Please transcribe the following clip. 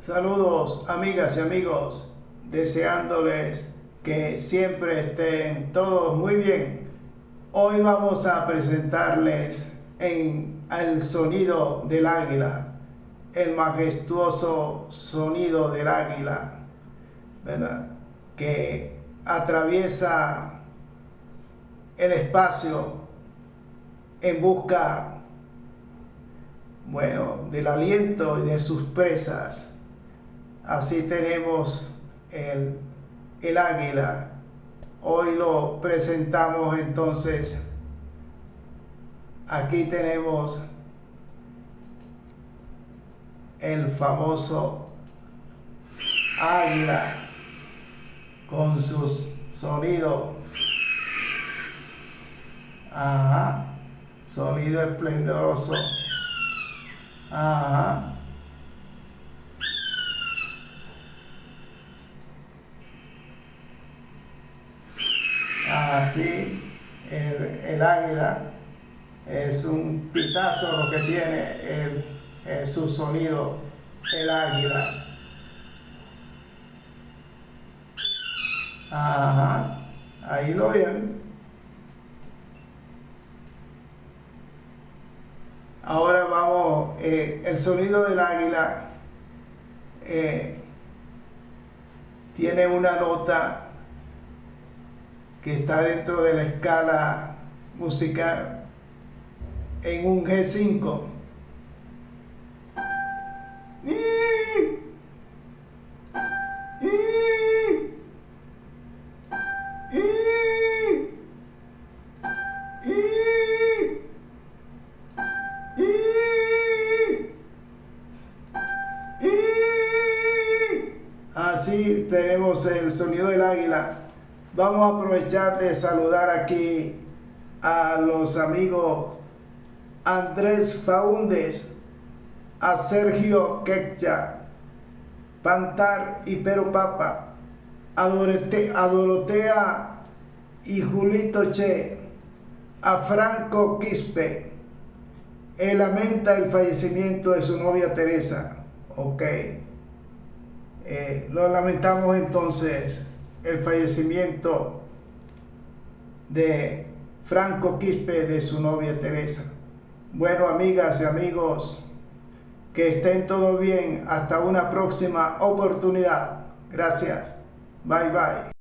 Saludos amigas y amigos, deseándoles que siempre estén todos muy bien. Hoy vamos a presentarles el sonido del águila, el majestuoso sonido del águila, ¿verdad? Que atraviesa el espacio en busca, del aliento y de sus presas. Así tenemos el águila. Hoy lo presentamos entonces. Aquí tenemos el famoso águila con sus sonidos. Ajá. Sonido esplendoroso. Ajá. Así, el águila es un pitazo lo que tiene su sonido, el águila. Ajá, ahí lo ven. Ahora vamos, el sonido del águila tiene una nota que está dentro de la escala musical en un G5. Así tenemos el sonido del águila. Vamos a aprovechar de saludar aquí a los amigos Andrés Faúndez, a Sergio Quecha, Pantar y Pero Papa, a Dorotea y Julito Che, a Franco Quispe. Él lamenta el fallecimiento de su novia Teresa. Ok. Lo lamentamos entonces el fallecimiento de Franco Quispe, de su novia Teresa. Bueno, amigas y amigos, que estén todos bien. Hasta una próxima oportunidad. Gracias. Bye bye.